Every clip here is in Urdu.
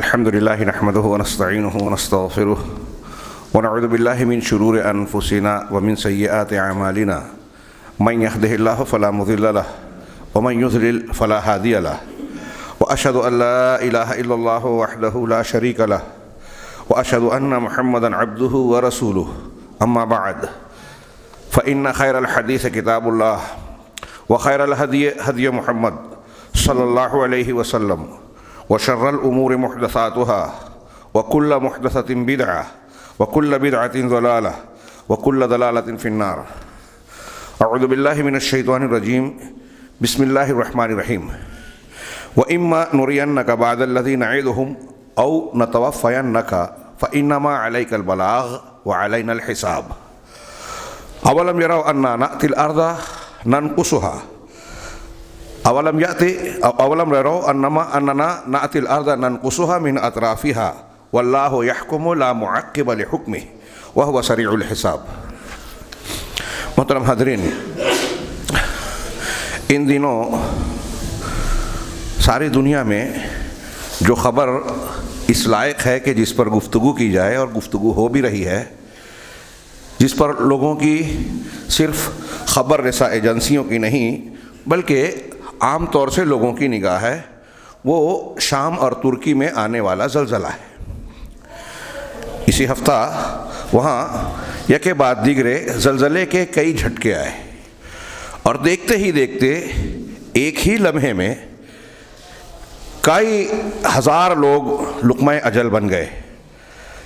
الحمد لله نحمده ونستعينه ونستغفره ونعوذ بالله من شرور أنفسنا ومن سيئات أعمالنا من يهده الله فلا مضل له ومن يضلل فلا هادي له وأشهد أن لا إله إلا الله وحده لا شريك له وأشهد أن محمدا عبده ورسوله أما بعد فإن خير الحديث كتاب الله وخير الهدي هدي محمد صلى الله عليه وسلم وشر الأمور محدثاتها وكل محدثة بدعة وكل بدعة ضلالة وكل ضلالة في النار. أعوذ بالله من الشيطان الرجيم. بسم الله الرحمن الرحيم. وإما نرينك بعد الذي نعدهم أو نتوفينك فإنما عليك البلاغ وعلينا الحساب. أولم يروا أننا نأتي الأرض ننقصها أولم يروا أننا نأتي الأرض ننقصها من أطرافها والله يحكم لا معقب لحكمه وهو سريع الحساب. محترم حاضرین، ان دنوں ساری دنیا میں جو خبر اس لائق ہے کہ جس پر گفتگو کی جائے اور گفتگو ہو بھی رہی ہے، جس پر لوگوں کی صرف خبر رساں ایجنسیوں کی نہیں بلکہ عام طور سے لوگوں کی نگاہ ہے، وہ شام اور ترکی میں آنے والا زلزلہ ہے. اسی ہفتہ وہاں یکے بعد دیگرے زلزلے کے کئی جھٹکے آئے اور دیکھتے ہی دیکھتے ایک ہی لمحے میں کئی ہزار لوگ لقمہ اجل بن گئے،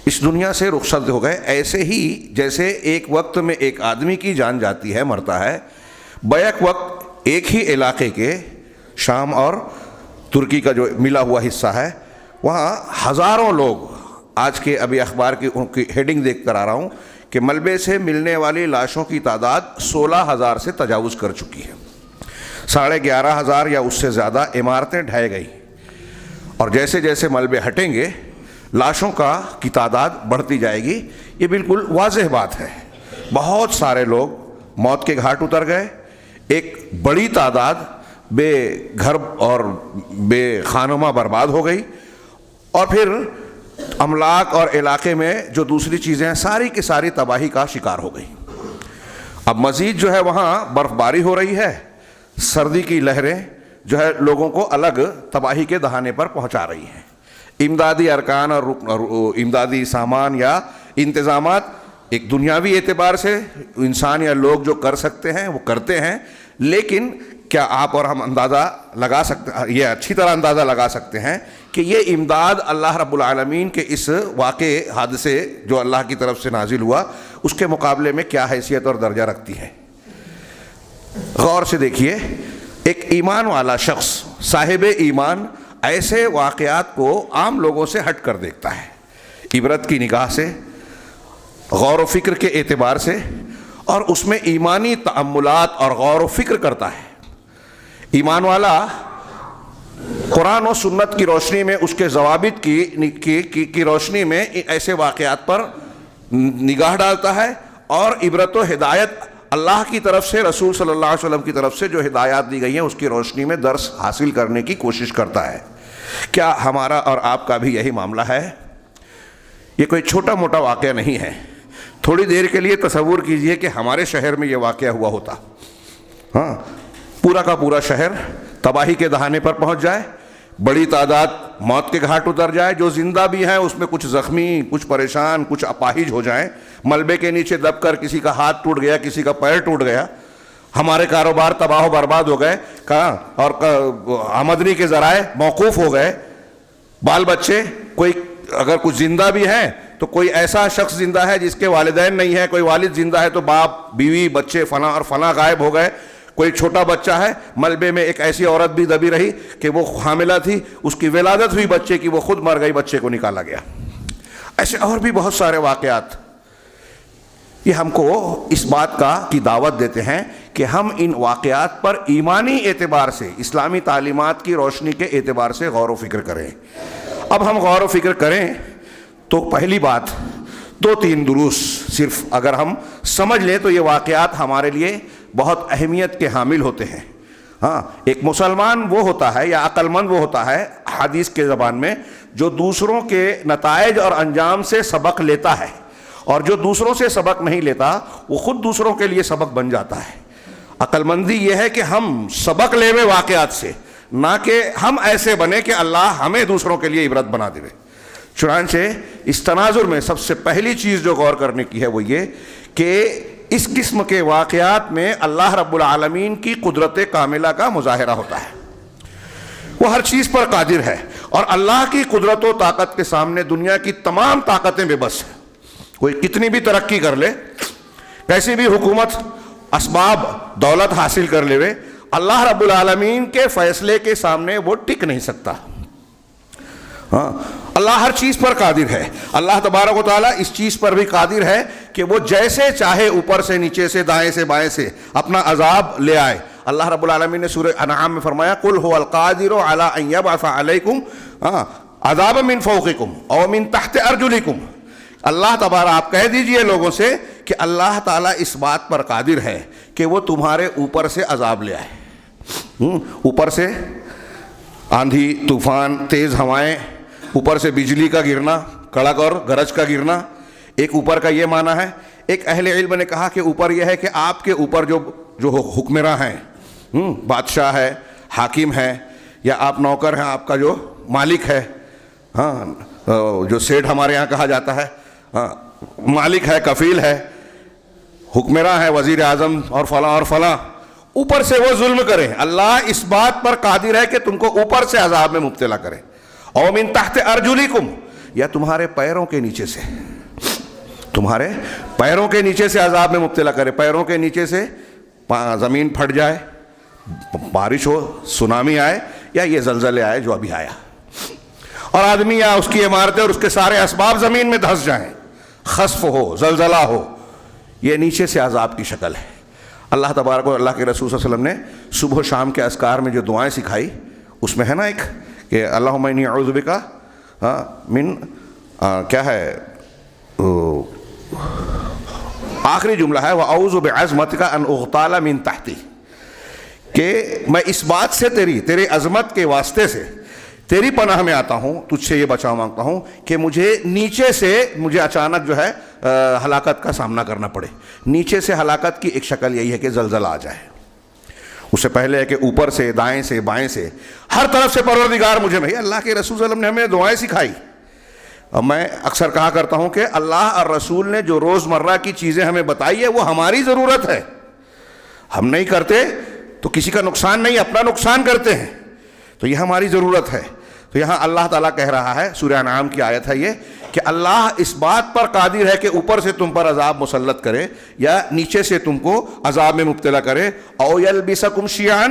اس دنیا سے رخصت ہو گئے. ایسے ہی جیسے ایک وقت میں ایک آدمی کی جان جاتی ہے، مرتا ہے، بیک وقت ایک ہی علاقے کے شام اور ترکی کا جو ملا ہوا حصہ ہے وہاں ہزاروں لوگ، آج کے ابھی اخبار کی ہیڈنگ دیکھ کر آ رہا ہوں کہ ملبے سے ملنے والی لاشوں کی تعداد 16,000 سے تجاوز کر چکی ہے. 11,500 یا اس سے زیادہ عمارتیں ڈھہ گئی اور جیسے جیسے ملبے ہٹیں گے لاشوں کی تعداد بڑھتی جائے گی. یہ بالکل واضح بات ہے. بہت سارے لوگ موت کے گھاٹ اتر گئے، ایک بڑی تعداد بے گھر اور بے خانمہ برباد ہو گئی، اور پھر املاک اور علاقے میں جو دوسری چیزیں ہیں ساری کی ساری تباہی کا شکار ہو گئی. اب مزید جو ہے وہاں برف باری ہو رہی ہے، سردی کی لہریں جو ہے لوگوں کو الگ تباہی کے دہانے پر پہنچا رہی ہیں. امدادی ارکان اور امدادی سامان یا انتظامات ایک دنیاوی اعتبار سے انسان یا لوگ جو کر سکتے ہیں وہ کرتے ہیں، لیکن کیا آپ اور ہم اندازہ لگا سکتے ہیں، یہ اچھی طرح اندازہ لگا سکتے ہیں کہ یہ امداد اللہ رب العالمین کے اس واقع حادثے جو اللہ کی طرف سے نازل ہوا اس کے مقابلے میں کیا حیثیت اور درجہ رکھتی ہے؟ غور سے دیکھیے، ایک ایمان والا شخص، صاحب ایمان، ایسے واقعات کو عام لوگوں سے ہٹ کر دیکھتا ہے، عبرت کی نگاہ سے، غور و فکر کے اعتبار سے، اور اس میں ایمانی تأملات اور غور و فکر کرتا ہے. ایمان والا قرآن و سنت کی روشنی میں، اس کے ضوابط کی روشنی میں ایسے واقعات پر نگاہ ڈالتا ہے اور عبرت و ہدایت اللہ کی طرف سے، رسول صلی اللہ علیہ وسلم کی طرف سے جو ہدایات دی گئی ہیں اس کی روشنی میں درس حاصل کرنے کی کوشش کرتا ہے. کیا ہمارا اور آپ کا بھی یہی معاملہ ہے؟ یہ کوئی چھوٹا موٹا واقعہ نہیں ہے. تھوڑی دیر کے لیے تصور کیجئے کہ ہمارے شہر میں یہ واقعہ ہوا ہوتا، ہاں، پورا کا پورا شہر تباہی کے دہانے پر پہنچ جائے، بڑی تعداد موت کے گھاٹ اتر جائے، جو زندہ بھی ہیں اس میں کچھ زخمی، کچھ پریشان، کچھ اپاہج ہو جائیں، ملبے کے نیچے دب کر کسی کا ہاتھ ٹوٹ گیا، کسی کا پیر ٹوٹ گیا، ہمارے کاروبار تباہ و برباد ہو گئے، اور آمدنی کے ذرائع موقوف ہو گئے، بال بچے، کوئی اگر کچھ زندہ بھی ہیں تو کوئی ایسا شخص زندہ ہے جس کے والدین نہیں ہیں، کوئی والد زندہ ہے تو باپ، بیوی، بچے فلاں اور فلاں غائب ہو گئے، کوئی چھوٹا بچہ ہے، ملبے میں ایک ایسی عورت بھی دبی رہی کہ وہ حاملہ تھی، اس کی ولادت ہوئی بچے کی، وہ خود مر گئی، بچے کو نکالا گیا. ایسے اور بھی بہت سارے واقعات یہ ہم کو اس بات کی دعوت دیتے ہیں کہ ہم ان واقعات پر ایمانی اعتبار سے، اسلامی تعلیمات کی روشنی کے اعتبار سے غور و فکر کریں. اب ہم غور و فکر کریں تو پہلی بات 2-3 دروس صرف اگر ہم سمجھ لیں تو یہ واقعات ہمارے لیے بہت اہمیت کے حامل ہوتے ہیں. ہاں، ایک مسلمان وہ ہوتا ہے یا عقل مند وہ ہوتا ہے، حدیث کے زبان میں، جو دوسروں کے نتائج اور انجام سے سبق لیتا ہے، اور جو دوسروں سے سبق نہیں لیتا وہ خود دوسروں کے لیے سبق بن جاتا ہے۔ عقل مندی یہ ہے کہ ہم سبق لے ہوئے واقعات سے، نہ کہ ہم ایسے بنے کہ اللہ ہمیں دوسروں کے لیے عبرت بنا دے۔ چنانچہ اس تناظر میں سب سے پہلی چیز جو غور کرنے کی ہے وہ یہ کہ اس قسم کے واقعات میں اللہ رب العالمین کی قدرت کاملہ کا مظاہرہ ہوتا ہے۔ وہ ہر چیز پر قادر ہے، اور اللہ کی قدرت و طاقت کے سامنے دنیا کی تمام طاقتیں بے بس ہیں۔ کوئی کتنی بھی ترقی کر لے، کیسی بھی حکومت اسباب دولت حاصل کر لے، اللہ رب العالمین کے فیصلے کے سامنے وہ ٹک نہیں سکتا۔ ہاں، اللہ ہر چیز پر قادر ہے۔ اللہ تبارک و تعالیٰ اس چیز پر بھی قادر ہے کہ وہ جیسے چاہے اوپر سے نیچے سے دائیں سے بائیں سے اپنا عذاب لے آئے۔ اللہ رب العالمین نے سورہ انعام میں فرمایا قُلْ هُوَ الْقَادِرُ عَلَىٰ أَن يَبْعَثَ عَلَيْكُمْ عَذَابًا مِّن فَوْقِكُمْ أَوْ مِن تَحْتِ أَرْجُلِكُمْ۔ اللہ تبارک آپ کہہ دیجئے لوگوں سے کہ اللہ تعالیٰ اس بات پر قادر ہے کہ وہ تمہارے اوپر سے عذاب لے آئے۔ اوپر سے آندھی طوفان، تیز ہوائیں، اوپر سے بجلی کا گرنا، کڑک اور گرج کا گرنا، ایک اوپر کا یہ معنی ہے۔ ایک اہل علم نے کہا کہ اوپر یہ ہے کہ آپ کے اوپر جو حکمراں ہیں، بادشاہ ہے، حاکم ہے، یا آپ نوکر ہیں، آپ کا جو مالک ہے، ہاں جو سیٹھ ہمارے یہاں کہا جاتا ہے، مالک ہے، کفیل ہے، حکمراں ہے، وزیر اعظم اور فلاں اور فلاں، اوپر سے وہ ظلم کریں، اللہ اس بات پر قادر ہے کہ تم کو اوپر سے عذاب میں مبتلا کرے۔ او من تحت ارجلکم، یا تمہارے پیروں کے نیچے سے، تمہارے پیروں کے نیچے سے عذاب میں مبتلا کرے۔ پیروں کے نیچے سے زمین پھٹ جائے، بارش ہو، سونامی آئے، یا یہ زلزلے آئے جو ابھی آیا، اور آدمی یا اس کی عمارتیں اور اس کے سارے اسباب زمین میں دھس جائیں، خسف ہو، زلزلہ ہو، یہ نیچے سے عذاب کی شکل ہے۔ اللہ تبارک و اللہ کے رسول صلی اللہ علیہ وسلم نے صبح و شام کے اذکار میں جو دعائیں سکھائی، اس میں ہے نا ایک کہ اللہم انی اعوذ بک من کیا ہے، آخری جملہ ہے واعوذ بعظمتک ان اغتال من تحتی، کہ میں اس بات سے تیرے عظمت کے واسطے سے تیری پناہ میں آتا ہوں، تجھ سے یہ بچاؤ مانگتا ہوں کہ مجھے نیچے سے مجھے اچانک جو ہے ہلاکت کا سامنا کرنا پڑے۔ نیچے سے ہلاکت کی ایک شکل یہی ہے کہ زلزلہ آ جائے، اس سے پہلے ہے کہ اوپر سے، دائیں سے، بائیں سے، ہر طرف سے پروردگار مجھے بھائی اللہ کے رسول صلی اللہ علیہ وسلم نے ہمیں دعائیں سکھائی۔ اور میں اکثر کہا کرتا ہوں کہ اللہ اور رسول نے جو روزمرہ کی چیزیں ہمیں بتائی ہے وہ ہماری ضرورت ہے، ہم نہیں کرتے تو کسی کا نقصان نہیں، اپنا نقصان کرتے ہیں، تو یہ ہماری ضرورت ہے۔ تو یہاں اللہ تعالیٰ کہہ رہا ہے، سورہ انعام کی آیت ہے یہ، کہ اللہ اس بات پر قادر ہے کہ اوپر سے تم پر عذاب مسلط کرے یا نیچے سے تم کو عذاب میں مبتلا کرے، او یلبسکم شیعا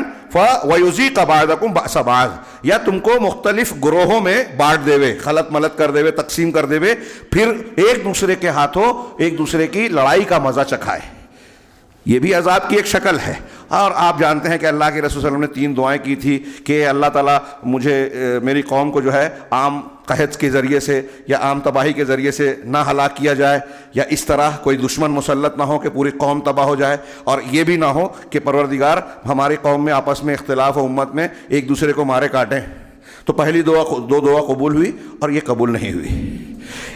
ویذیق بعضکم بأس بعض، یا تم کو مختلف گروہوں میں بانٹ دے وے، خلط ملط کر دے وے، تقسیم کر دے وے، پھر ایک دوسرے کے ہاتھوں ایک دوسرے کی لڑائی کا مزہ چکھائے۔ یہ بھی عذاب کی ایک شکل ہے۔ اور آپ جانتے ہیں کہ اللہ کے رسول صلی اللہ علیہ وسلم نے 3 دعائیں کی تھی کہ اللہ تعالیٰ مجھے میری قوم کو جو ہے عام قحط کے ذریعے سے یا عام تباہی کے ذریعے سے نہ ہلاک کیا جائے، یا اس طرح کوئی دشمن مسلط نہ ہو کہ پوری قوم تباہ ہو جائے، اور یہ بھی نہ ہو کہ پروردگار ہماری قوم میں آپس میں اختلاف و امت میں ایک دوسرے کو مارے کاٹیں۔ تو پہلی دو دعا قبول ہوئی اور یہ قبول نہیں ہوئی۔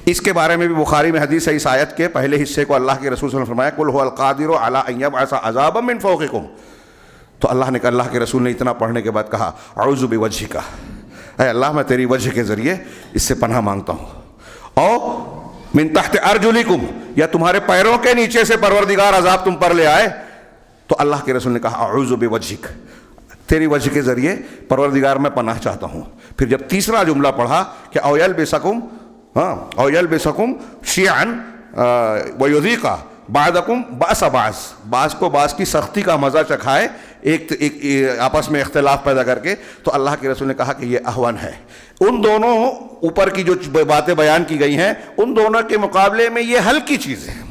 اس کے بارے میں بھی بخاری میں حدیث ہے، اس آیت کے پہلے حصے کو اللہ کے رسول صلی اللہ علیہ وسلم نے فرمایا قُلْ هُوَ الْقَادِرُ عَلَىٰ أَن يَبْعَثَ عَذَابًا مِّن فَوْقِكُمْ، تو اللہ کے رسول نے اتنا پڑھنے کے بعد کہا اعوذ بوجہک، اے اللہ میں تیری وجہ کے ذریعے اس سے پناہ مانگتا ہوں، او من تحت ارجلکم، یا تمہارے پیروں کے نیچے سے پروردگار عذاب تم پر لے آئے، تو اللہ کے رسول نے کہا اعوذ بوجہک، تیری وجہ کے ذریعے پروردگار میں پناہ چاہتا ہوں۔ پھر جب تیسرا جملہ پڑھا کہ او یلبسکم شیعا ویذیق بعضکم بأس بعض، بعض کو بعض کی سختی کا مزہ چکھائے، ایک آپس میں اختلاف پیدا کر کے، تو اللہ کے رسول نے کہا کہ یہ اہون ہے۔ ان دونوں اوپر کی جو باتیں بیان کی گئی ہیں ان دونوں کے مقابلے میں یہ ہلکی چیز ہے،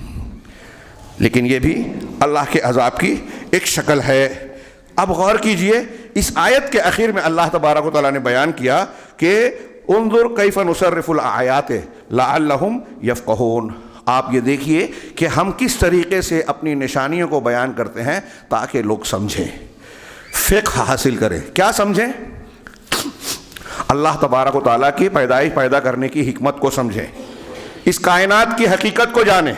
لیکن یہ بھی اللہ کے عذاب کی ایک شکل ہے۔ اب غور کیجئے، اس آیت کے اخیر میں اللہ تبارک و تعالیٰ نے بیان کیا کہ انظر کیف نصرف الآیات لعلہم یفقہون، آپ یہ دیکھیے کہ ہم کس طریقے سے اپنی نشانیوں کو بیان کرتے ہیں تاکہ لوگ سمجھیں، فقہ حاصل کریں۔ کیا سمجھیں؟ اللہ تبارک و تعالیٰ کی پیدائش پیدا کرنے کی حکمت کو سمجھیں، اس کائنات کی حقیقت کو جانیں،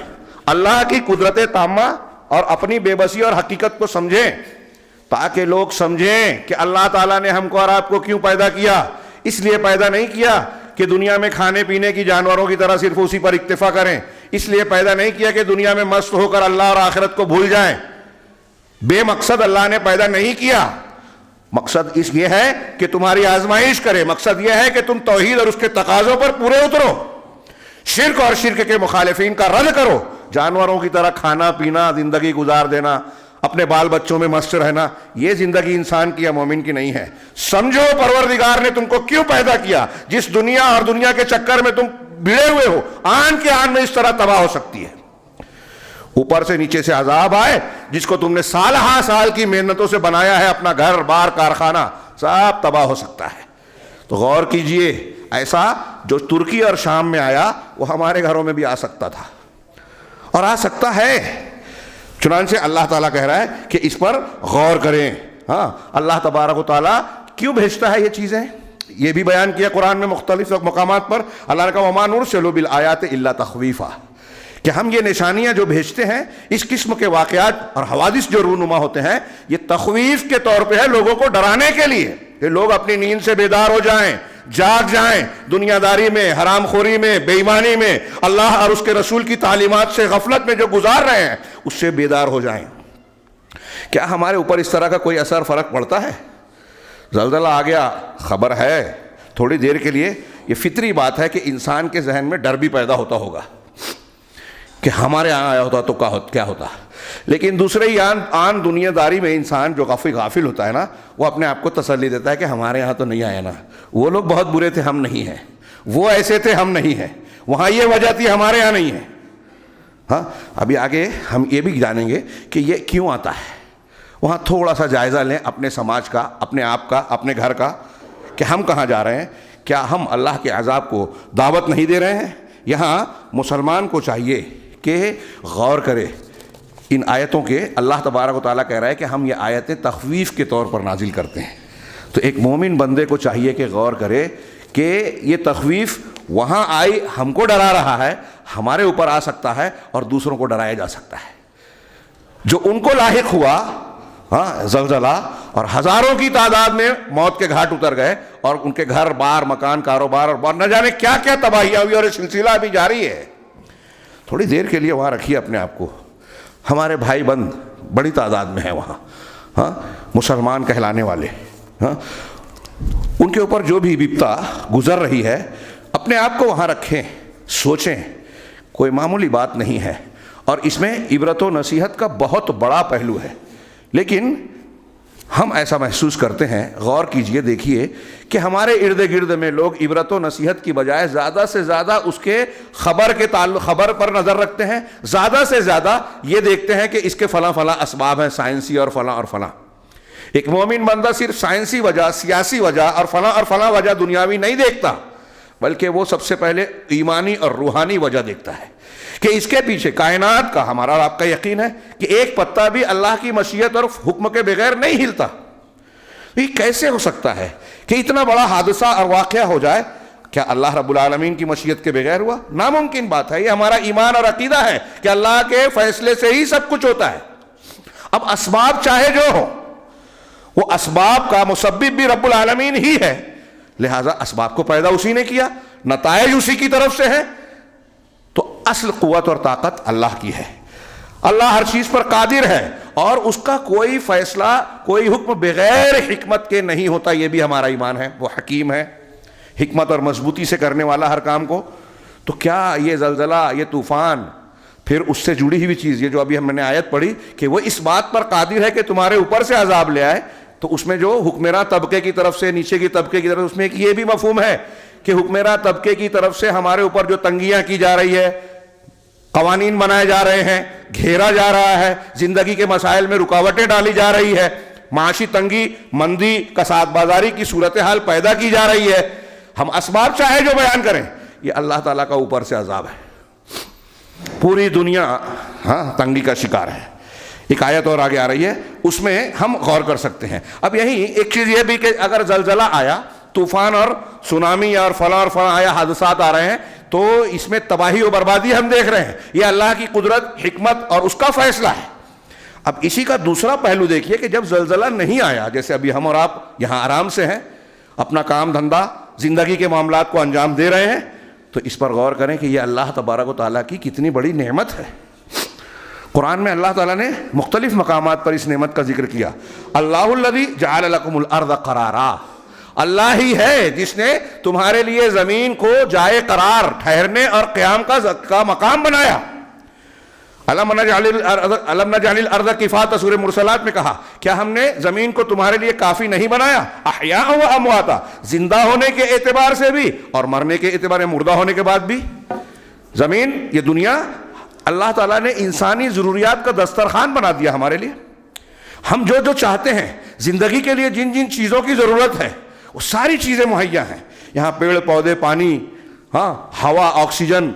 اللہ کی قدرت تامہ اور اپنی بے بسی اور حقیقت کو سمجھیں، تاکہ لوگ سمجھیں کہ اللہ تعالیٰ نے ہم کو اور آپ کو کیوں پیدا کیا۔ اس لیے پیدا نہیں کیا کہ دنیا میں کھانے پینے کی جانوروں کی طرح صرف اسی پر اکتفا کریں، اس لیے پیدا نہیں کیا کہ دنیا میں مست ہو کر اللہ اور آخرت کو بھول جائیں۔ بے مقصد اللہ نے پیدا نہیں کیا، مقصد اس یہ ہے کہ تمہاری آزمائش کرے، مقصد یہ ہے کہ تم توحید اور اس کے تقاضوں پر پورے اترو، شرک اور شرک کے مخالفین کا رد کرو۔ جانوروں کی طرح کھانا پینا، زندگی گزار دینا، اپنے بال بچوں میں مست رہنا، یہ زندگی انسان کی یا مومن کی نہیں ہے۔ سمجھو پروردگار نے تم کو کیوں پیدا کیا، جس دنیا اور دنیا کے چکر میں تم بھڑے ہوئے ہو، آن کے آن میں اس طرح تباہ ہو سکتی ہے۔ اوپر سے نیچے سے عذاب آئے، جس کو تم نے سال ہا سال کی محنتوں سے بنایا ہے، اپنا گھر بار کارخانہ سب تباہ ہو سکتا ہے۔ تو غور کیجئے، ایسا جو ترکی اور شام میں آیا وہ ہمارے گھروں میں بھی آ سکتا تھا اور آ سکتا ہے۔ چنانچہ اللہ تعالیٰ کہہ رہا ہے کہ اس پر غور کریں۔ ہاں، اللہ تبارک و تعالیٰ کیوں بھیجتا ہے یہ چیزیں، یہ بھی بیان کیا قرآن میں مختلف مقامات پر۔ اللہ نے کہا وَمَا نُرْسِلُ بِالْآيَاتِ إِلَّا تَخْوِيفًا، کہ ہم یہ نشانیاں جو بھیجتے ہیں، اس قسم کے واقعات اور حوادث جو رونما ہوتے ہیں، یہ تخویف کے طور پہ ہے، لوگوں کو ڈرانے کے لیے، کہ لوگ اپنی نیند سے بیدار ہو جائیں، جاگ جائیں، دنیا داری میں، حرام خوری میں، بے ایمانی میں، اللہ اور اس کے رسول کی تعلیمات سے غفلت میں جو گزار رہے ہیں اس سے بیدار ہو جائیں۔ کیا ہمارے اوپر اس طرح کا کوئی اثر فرق پڑتا ہے؟ زلزلہ آ گیا، خبر ہے تھوڑی دیر کے لیے، یہ فطری بات ہے کہ انسان کے ذہن میں ڈر بھی پیدا ہوتا ہوگا کہ ہمارے یہاں آیا ہوتا تو کیا ہوتا۔ لیکن دوسرے ہی آن دنیا داری میں انسان جو غافل ہوتا ہے نا، وہ اپنے آپ کو تسلی دیتا ہے کہ ہمارے یہاں تو نہیں آیا نا، وہ لوگ بہت برے تھے، ہم نہیں ہیں، وہ ایسے تھے، ہم نہیں ہیں، وہاں یہ وجہ تھی، ہمارے یہاں نہیں ہے۔ ہاں، ابھی آگے ہم یہ بھی جانیں گے کہ یہ کیوں آتا ہے۔ وہاں تھوڑا سا جائزہ لیں اپنے سماج کا، اپنے آپ کا، اپنے گھر کا، کہ ہم کہاں جا رہے ہیں۔ کیا ہم اللہ کے عذاب کو دعوت نہیں دے رہے ہیں؟ یہاں مسلمان کو چاہیے کہ غور کرے ان آیتوں کے۔ اللہ تبارک و تعالیٰ کہہ رہا ہے کہ ہم یہ آیتیں تخویف کے طور پر نازل کرتے ہیں، تو ایک مومن بندے کو چاہیے کہ غور کرے کہ یہ تخویف وہاں آئی، ہم کو ڈرا رہا ہے، ہمارے اوپر آ سکتا ہے اور دوسروں کو ڈرایا جا سکتا ہے۔ جو ان کو لاحق ہوا، ہاں، زلزلہ، اور ہزاروں کی تعداد میں موت کے گھاٹ اتر گئے، اور ان کے گھر بار، مکان، کاروبار، اور نہ جانے کیا کیا تباہیاں ہوئی، اور یہ سلسلہ ابھی جاری ہے۔ تھوڑی دیر کے لیے وہاں رکھیے اپنے آپ کو، ہمارے بھائی بند بڑی تعداد میں ہیں وہاں، ہاں، مسلمان کہلانے والے، ہاں، ان کے اوپر جو بھی وپتا گزر رہی ہے، اپنے آپ کو وہاں رکھیں، سوچیں، کوئی معمولی بات نہیں ہے، اور اس میں عبرت و نصیحت کا بہت بڑا پہلو ہے۔ لیکن ہم ایسا محسوس کرتے ہیں، غور کیجئے، دیکھیے کہ ہمارے ارد گرد میں لوگ عبرت و نصیحت کی بجائے زیادہ سے زیادہ اس کے خبر پر نظر رکھتے ہیں، زیادہ سے زیادہ یہ دیکھتے ہیں کہ اس کے فلاں فلاں اسباب ہیں، سائنسی اور فلاں اور فلاں۔ ایک مومن بندہ صرف سائنسی وجہ، سیاسی وجہ اور فلاں وجہ دنیاوی نہیں دیکھتا، بلکہ وہ سب سے پہلے ایمانی اور روحانی وجہ دیکھتا ہے کہ اس کے پیچھے کائنات کا، ہمارا اور آپ کا یقین ہے کہ ایک پتا بھی اللہ کی مشیت اور حکم کے بغیر نہیں ہلتا۔ یہ کیسے ہو سکتا ہے کہ اتنا بڑا حادثہ اور واقعہ ہو جائے؟ کیا اللہ رب العالمین کی مشیت کے بغیر ہوا؟ ناممکن بات ہے۔ یہ ہمارا ایمان اور عقیدہ ہے کہ اللہ کے فیصلے سے ہی سب کچھ ہوتا ہے۔ اب اسباب چاہے جو ہو، وہ اسباب کا مسبب بھی رب العالمین ہی ہے، لہذا اسباب کو پیدا اسی نے کیا، نتائج اسی کی طرف سے ہے، تو اصل قوت اور طاقت اللہ کی ہے۔ اللہ ہر چیز پر قادر ہے، اور اس کا کوئی فیصلہ، کوئی حکم بغیر حکمت کے نہیں ہوتا، یہ بھی ہمارا ایمان ہے۔ وہ حکیم ہے، حکمت اور مضبوطی سے کرنے والا ہر کام کو۔ تو کیا یہ زلزلہ، یہ طوفان، پھر اس سے جڑی ہوئی چیز، یہ جو ابھی ہم نے آیت پڑھی کہ وہ اس بات پر قادر ہے کہ تمہارے اوپر سے عذاب لے آئے، تو اس میں جو حکمراں طبقے کی طرف سے، نیچے کی طبقے کی طرف، اس میں ایک یہ بھی مفہوم ہے کہ حکمراں طبقے کی طرف سے ہمارے اوپر جو تنگیاں کی جا رہی ہے، قوانین بنائے جا رہے ہیں، گھیرا جا رہا ہے، زندگی کے مسائل میں رکاوٹیں ڈالی جا رہی ہے، معاشی تنگی، مندی، کساد بازاری کی صورتحال پیدا کی جا رہی ہے، ہم اسباب چاہے جو بیان کریں، یہ اللہ تعالیٰ کا اوپر سے عذاب ہے۔ پوری دنیا تنگی کا شکار ہے۔ ایک آیت اور آگے آ رہی ہے، اس میں ہم غور کر سکتے ہیں۔ اب یہی ایک چیز یہ بھی کہ اگر زلزلہ آیا طوفان اور سونامی اور فلاں آیا حادثات آ رہے ہیں تو اس میں تباہی و بربادی ہم دیکھ رہے ہیں. یہ اللہ کی قدرت، حکمت اور اس کا فیصلہ ہے. اب اسی کا دوسرا پہلو دیکھیے کہ جب زلزلہ نہیں آیا، جیسے ابھی ہم اور آپ یہاں آرام سے ہیں، اپنا کام دھندا زندگی کے معاملات کو انجام دے رہے ہیں، تو اس پر غور کریں کہ یہ اللہ تبارک و تعالیٰ کی کتنی بڑی نعمت ہے. قرآن میں اللہ تعالیٰ نے مختلف مقامات پر اس نعمت کا ذکر کیا. اللہ الذی جعل لکم الارض قرارا، اللہ ہی ہے جس نے تمہارے لیے زمین کو جائے قرار، ٹھہرنے اور قیام کا مقام بنایا. الم نجعل الارض کفاتا، سورہ مرسلات میں کہا کیا ہم نے زمین کو تمہارے لیے کافی نہیں بنایا؟ احیاء و امواتا، زندہ ہونے کے اعتبار سے بھی اور مرنے کے اعتبار سے، مردہ ہونے کے بعد بھی. زمین، یہ دنیا اللہ تعالیٰ نے انسانی ضروریات کا دسترخوان بنا دیا ہمارے لیے. ہم جو جو چاہتے ہیں زندگی کے لیے، جن جن چیزوں کی ضرورت ہے وہ ساری چیزیں مہیا ہیں. یہاں پیڑ پودے، پانی، ہوا، آکسیجن،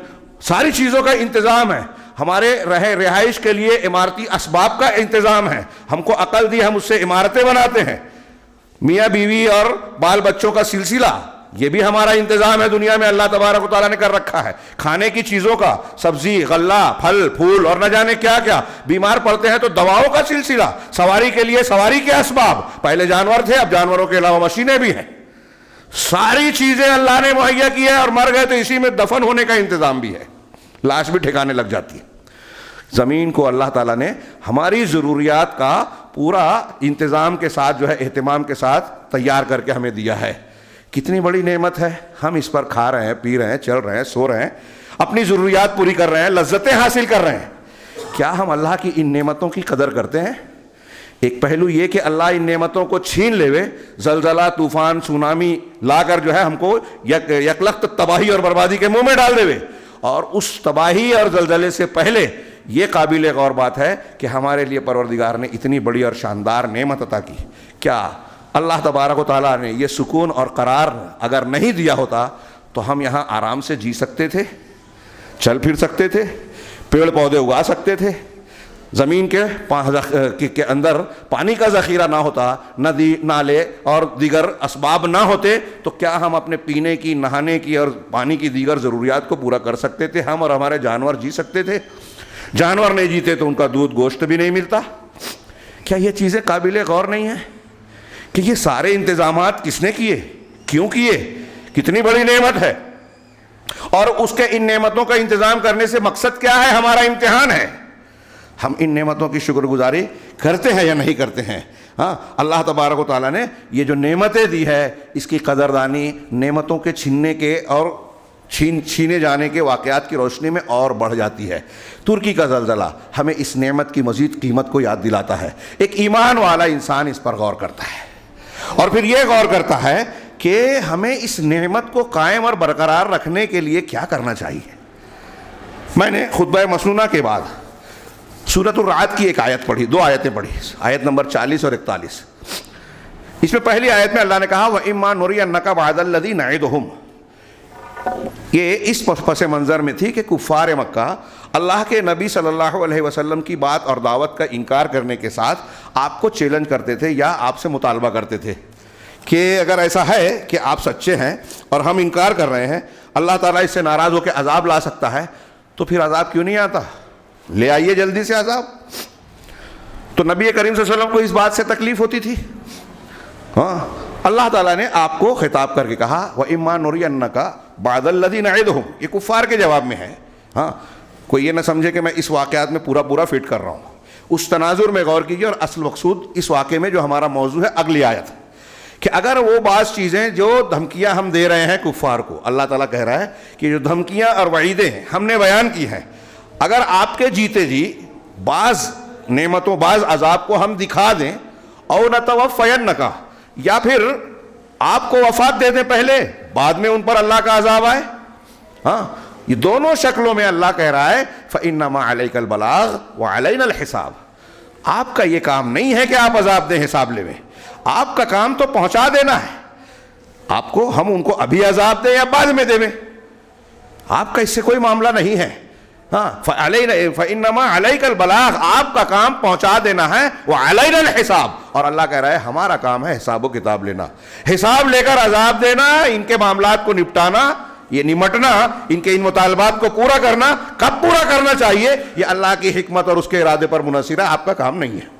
ساری چیزوں کا انتظام ہے. ہمارے رہائش کے لیے عمارتی اسباب کا انتظام ہے. ہم کو عقل دی، ہم اس سے عمارتیں بناتے ہیں. میاں بیوی اور بال بچوں کا سلسلہ، یہ بھی ہمارا انتظام ہے دنیا میں، اللہ تبارک و تعالیٰ نے کر رکھا ہے. کھانے کی چیزوں کا، سبزی، غلہ، پھل پھول اور نہ جانے کیا کیا. بیمار پڑتے ہیں تو دواؤں کا سلسلہ. سواری کے لیے سواری کے اسباب، پہلے جانور تھے، اب جانوروں کے علاوہ مشینیں بھی ہیں. ساری چیزیں اللہ نے مہیا کی ہے، اور مر گئے تو اسی میں دفن ہونے کا انتظام بھی ہے، لاش بھی ٹھکانے لگ جاتی ہے. زمین کو اللہ تعالیٰ نے ہماری ضروریات کا پورا انتظام کے ساتھ جو ہے اہتمام کے ساتھ تیار کر کے ہمیں دیا ہے. کتنی بڑی نعمت ہے. ہم اس پر کھا رہے ہیں، پی رہے ہیں، چل رہے ہیں، سو رہے ہیں، اپنی ضروریات پوری کر رہے ہیں، لذتیں حاصل کر رہے ہیں. کیا ہم اللہ کی ان نعمتوں کی قدر کرتے ہیں؟ ایک پہلو یہ کہ اللہ ان نعمتوں کو چھین لے، زلزلہ، طوفان، سونامی لا کر جو ہے ہم کو یکلخت تباہی اور بربادی کے منہ میں ڈال دے. اور اس تباہی اور زلزلے سے پہلے یہ قابل غور بات ہے کہ ہمارے لیے پروردگار نے اتنی بڑی اور شاندار نعمت عطا کی. کیا اللہ تبارک و تعالیٰ نے یہ سکون اور قرار اگر نہیں دیا ہوتا تو ہم یہاں آرام سے جی سکتے تھے، چل پھر سکتے تھے، پیڑ پودے اگا سکتے تھے، زمین کے اندر پانی کا ذخیرہ نہ ہوتا، ندی نالے اور دیگر اسباب نہ ہوتے، تو کیا ہم اپنے پینے کی، نہانے کی اور پانی کی دیگر ضروریات کو پورا کر سکتے تھے؟ ہم اور ہمارے جانور جی سکتے تھے؟ جانور نہیں جیتے تو ان کا دودھ، گوشت بھی نہیں ملتا. کیا یہ چیزیں قابل غور نہیں ہیں کہ یہ سارے انتظامات کس نے کیے، کیوں کیے، کتنی بڑی نعمت ہے؟ اور اس کے ان نعمتوں کا انتظام کرنے سے مقصد کیا ہے؟ ہمارا امتحان ہے. ہم ان نعمتوں کی شکر گزاری کرتے ہیں یا نہیں کرتے ہیں؟ اللہ تبارک و تعالیٰ نے یہ جو نعمتیں دی ہے، اس کی قدردانی نعمتوں کے چھیننے کے اور چھینے جانے کے واقعات کی روشنی میں اور بڑھ جاتی ہے. ترکی کا زلزلہ ہمیں اس نعمت کی مزید قیمت کو یاد دلاتا ہے. ایک ایمان والا انسان اس پر غور کرتا ہے اور پھر یہ غور کرتا ہے کہ ہمیں اس نعمت کو قائم اور برقرار رکھنے کے لیے کیا کرنا چاہیے. میں نے خطبہ مسنونہ کے بعد سورۃ الرعد کی ایک آیت پڑھی، 2 آیتیں پڑھی، آیت نمبر 40 اور 41. اس میں پہلی آیت میں اللہ نے کہا وَإِمَّا نُرِيَنَّكَ بَعْضَ الَّذِي نَعِدُهُمْ. یہ اس پس منظر میں تھی کہ کفار مکہ اللہ کے نبی صلی اللہ علیہ وسلم کی بات اور دعوت کا انکار کرنے کے ساتھ آپ کو چیلنج کرتے تھے یا آپ سے مطالبہ کرتے تھے کہ اگر ایسا ہے کہ آپ سچے ہیں اور ہم انکار کر رہے ہیں، اللہ تعالیٰ اس سے ناراض ہو کے عذاب لا سکتا ہے، تو پھر عذاب کیوں نہیں آتا؟ لے آئیے جلدی سے عذاب. تو نبی کریم صلی اللہ علیہ وسلم کو اس بات سے تکلیف ہوتی تھی. اللہ تعالیٰ نے آپ کو خطاب کر کے کہا وَإِمَّا نُرِيَنَّكَ بَعْضَ الَّذِي نَعِدُهُمْ. یہ کفار کے جواب میں ہے. کوئی یہ نہ سمجھے کہ میں اس واقعات میں پورا فٹ کر رہا ہوں. اس تناظر میں غور کیجیے. اور اصل مقصود اس واقعے میں جو ہمارا موضوع ہے اگلی آیت، کہ اگر وہ بعض چیزیں جو دھمکیاں ہم دے رہے ہیں کفار کو، اللہ تعالیٰ کہہ رہا ہے کہ جو دھمکیاں اور وعیدیں ہم نے بیان کی ہیں، اگر آپ کے جیتے جی بعض نعمتوں، بعض عذاب کو ہم دکھا دیں، او نتوفینک، یا پھر آپ کو وفات دے دیں پہلے، بعد میں ان پر اللہ کا عذاب آئے، یہ دونوں شکلوں میں اللہ کہہ رہا ہے فَإِنَّمَا عَلَيْكَ الْبَلَاغُ وَعَلَيْنَا الْحِسَابُ. آپ کا یہ کام نہیں ہے کہ آپ عذاب دیں، حساب لے. آپ کا کام تو پہنچا دینا ہے. آپ کو ہم ان کو ابھی عذاب دیں یا بعد میں دیں، آپ کا اس سے کوئی معاملہ نہیں ہے. ہاں فَإِنَّمَا عَلَيْكَ الْبَلَاغُ، آپ کا کام پہنچا دینا ہے، وَعَلَيْنَا الْحِسَابُ، اور اللہ کہہ رہا ہے ہمارا کام ہے حساب و کتاب لینا، حساب لے کر عذاب دینا، ان کے معاملات کو نپٹانا، یہ نمٹنا، ان کے ان مطالبات کو پورا کرنا۔ کب پورا کرنا چاہیے؟ یہ اللہ کی حکمت اور اس کے ارادے پر منحصر ہے، آپ کا کام نہیں ہے۔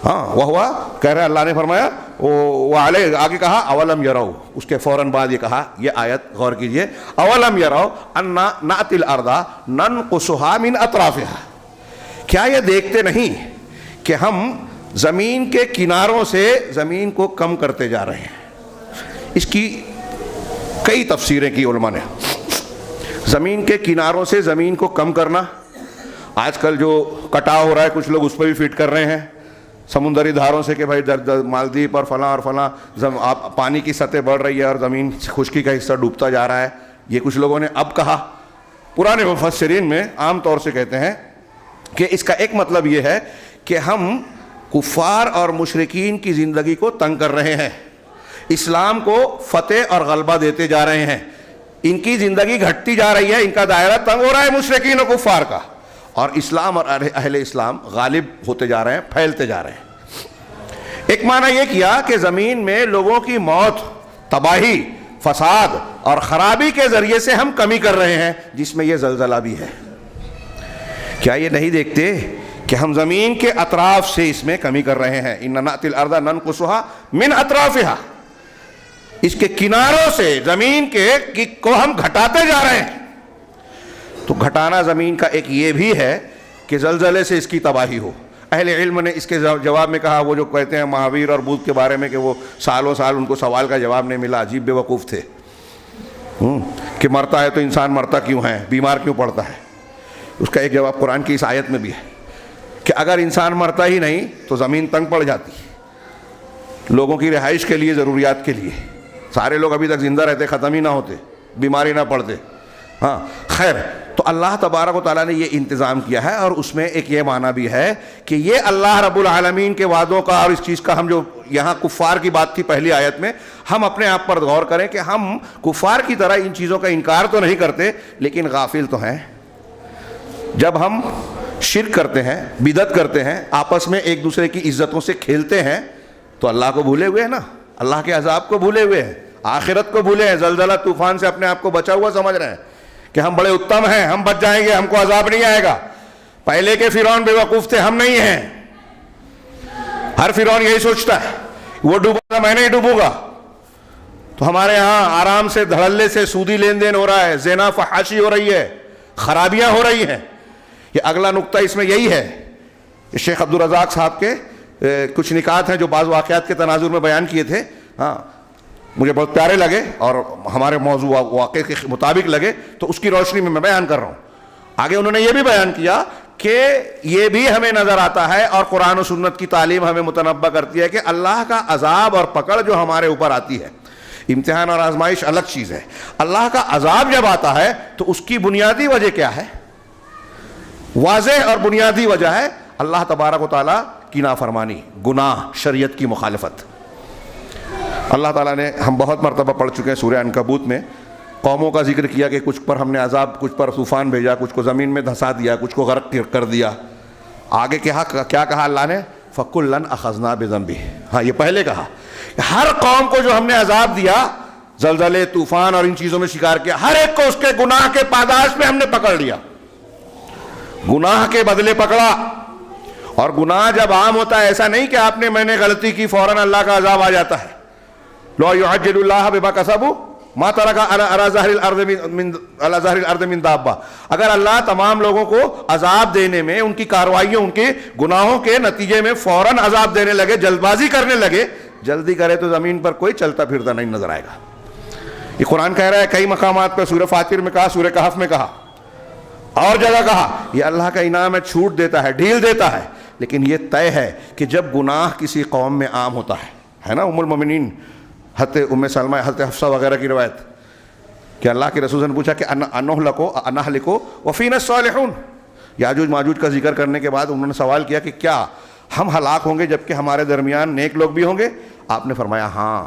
ہاں وہ ہوا کہہ رہا ہے، اللہ نے فرمایا وعلے، آگے کہا اولم یرو، اس کے فوراً بعد یہ کہا، یہ آیت غور کیجئے، اولم یرو انا نأتی الارض ننقصها من اطرافها، کیا یہ دیکھتے نہیں کہ ہم زمین کے کناروں سے زمین کو کم کرتے جا رہے ہیں؟ اس کی کئی تفسیریں کی علماء نے۔ زمین کے کناروں سے زمین کو کم کرنا، آج کل جو کٹاؤ ہو رہا ہے کچھ لوگ اس پہ بھی فٹ کر رہے ہیں سمندری دھاروں سے کہ بھائی مالدیپ اور فلاں اور فلاں پانی کی سطح بڑھ رہی ہے اور زمین خشکی کا حصہ ڈوبتا جا رہا ہے، یہ کچھ لوگوں نے اب کہا۔ پرانے مفسرین میں عام طور سے کہتے ہیں کہ اس کا ایک مطلب یہ ہے کہ ہم کفار اور مشرکین کی زندگی کو تنگ کر رہے ہیں، اسلام کو فتح اور غلبہ دیتے جا رہے ہیں، ان کی زندگی گھٹتی جا رہی ہے، ان کا دائرہ تنگ ہو رہا ہے مشرکین و کفار کا، اور اسلام اور اہل اسلام غالب ہوتے جا رہے ہیں، پھیلتے جا رہے ہیں۔ ایک معنی یہ کیا کہ زمین میں لوگوں کی موت، تباہی، فساد اور خرابی کے ذریعے سے ہم کمی کر رہے ہیں، جس میں یہ زلزلہ بھی ہے۔ کیا یہ نہیں دیکھتے کہ ہم زمین کے اطراف سے اس میں کمی کر رہے ہیں؟ ان نأتی الارض ننقصها من اطرافها، اس کے کناروں سے زمین کے کو ہم گھٹاتے جا رہے ہیں۔ تو گھٹانا زمین کا ایک یہ بھی ہے کہ زلزلے سے اس کی تباہی ہو۔ اہل علم نے اس کے جواب میں کہا، وہ جو کہتے ہیں مہاویر اور بدھ کے بارے میں کہ وہ سالوں سال ان کو سوال کا جواب نہیں ملا، عجیب بے وقوف تھے کہ مرتا ہے تو انسان مرتا کیوں ہے، بیمار کیوں پڑتا ہے؟ اس کا ایک جواب قرآن کی اس آیت میں بھی ہے کہ اگر انسان مرتا ہی نہیں تو زمین تنگ پڑ جاتی لوگوں کی رہائش کے لیے، ضروریات کے لیے، سارے لوگ ابھی تک زندہ رہتے، ختم ہی نہ ہوتے، بیماری نہ پڑتے۔ ہاں خیر، تو اللہ تبارک و تعالیٰ نے یہ انتظام کیا ہے، اور اس میں ایک یہ معنی بھی ہے کہ یہ اللہ رب العالمین کے وعدوں کا اور اس چیز کا، ہم جو یہاں کفار کی بات تھی پہلی آیت میں، ہم اپنے آپ پر غور کریں کہ ہم کفار کی طرح ان چیزوں کا انکار تو نہیں کرتے، لیکن غافل تو ہیں۔ جب ہم شرک کرتے ہیں، بدعت کرتے ہیں، آپس میں ایک دوسرے کی عزتوں سے کھیلتے ہیں، تو اللہ کو بھولے ہوئے ہیں نا، اللہ کے عذاب کو بھولے ہوئے ہیں، آخرت کو بھولے ہیں، زلزلہ طوفان سے اپنے آپ کو بچا ہوا سمجھ رہے ہیں کہ ہم بڑے اتم ہیں، ہم بچ جائیں گے، ہم کو عذاب نہیں آئے گا۔ پہلے کے فرعون بے وقوف تھے، ہم نہیں ہیں۔ ہر فرعون یہی سوچتا ہے، وہ ڈوبا تھا میں نہیں ڈوبوں گا۔ تو ہمارے ہاں آرام سے دھڑلے سے سودی لین دین ہو رہا ہے، زنا فحاشی ہو رہی ہے، خرابیاں ہو رہی ہیں۔ یہ اگلا نقطہ اس میں یہی ہے۔ شیخ عبدالرزاق صاحب کے کچھ نکات ہیں جو بعض واقعات کے تناظر میں بیان کیے تھے، ہاں مجھے بہت پیارے لگے اور ہمارے موضوع واقعے کے مطابق لگے، تو اس کی روشنی میں بیان کر رہا ہوں۔ آگے انہوں نے یہ بھی بیان کیا کہ یہ بھی ہمیں نظر آتا ہے اور قرآن و سنت کی تعلیم ہمیں متنبہ کرتی ہے کہ اللہ کا عذاب اور پکڑ جو ہمارے اوپر آتی ہے، امتحان اور آزمائش الگ چیز ہے، اللہ کا عذاب جب آتا ہے تو اس کی بنیادی وجہ کیا ہے؟ واضح اور بنیادی وجہ ہے اللہ تبارک و تعالیٰ کی نافرمانی، گناہ، شریعت کی مخالفت۔ اللہ تعالیٰ نے، ہم بہت مرتبہ پڑھ چکے ہیں سورہ عنکبوت میں، قوموں کا ذکر کیا کہ کچھ پر ہم نے عذاب، کچھ پر طوفان بھیجا، کچھ کو زمین میں دھسا دیا، کچھ کو غرق کر دیا۔ آگے کیا کہا اللہ نے؟ فَكُلًّا أَخَذْنَا بِذَنبِهِ، ہاں یہ پہلے کہا ہر قوم کو جو ہم نے عذاب دیا، زلزلے، طوفان اور ان چیزوں میں شکار کیا، ہر ایک کو اس کے گناہ کے پاداش میں ہم نے پکڑ لیا، گناہ کے بدلے پکڑا۔ اور گناہ جب عام ہوتا ہے، ایسا نہیں کہ آپ نے میں نے غلطی کی فوراً اللہ کا عذاب آ جاتا ہے۔ لَوْ يُعَجِّلُ اللَّهَ بِمَا كَسَبُوا مَا تَرَكَ عَلَىٰ ظَاهِرِ الْأَرْضِ مِن دَابَّةٍ، اگر اللہ تمام لوگوں کو عذاب دینے میں، ان کی کارروائیوں، ان کے گناہوں کے نتیجے میں فوراً عذاب دینے لگے، جلد بازی کرنے لگے، جلدی کرے تو زمین پر کوئی چلتا پھرتا نہیں نظر آئے گا۔ یہ قرآن کہہ رہا ہے، کئی مقامات پر، سورہ فاطر میں کہا، سورہ کہف میں کہا، اور جگہ کہا، یہ اللہ کا انعام ہے، چھوٹ دیتا ہے، ڈھیل دیتا ہے، لیکن یہ طے ہے کہ جب گناہ کسی قوم میں عام ہوتا ہے نا، ام المومنین حضرت ام سلمہ، حضرت حفصہ وغیرہ کی روایت کہ اللہ کے رسول نے پوچھا کہ انہلکو وفینا الصالحون، یاجوج ماجوج کا ذکر کرنے کے بعد انہوں نے سوال کیا کہ کیا ہم ہلاک ہوں گے جبکہ ہمارے درمیان نیک لوگ بھی ہوں گے؟ آپ نے فرمایا ہاں،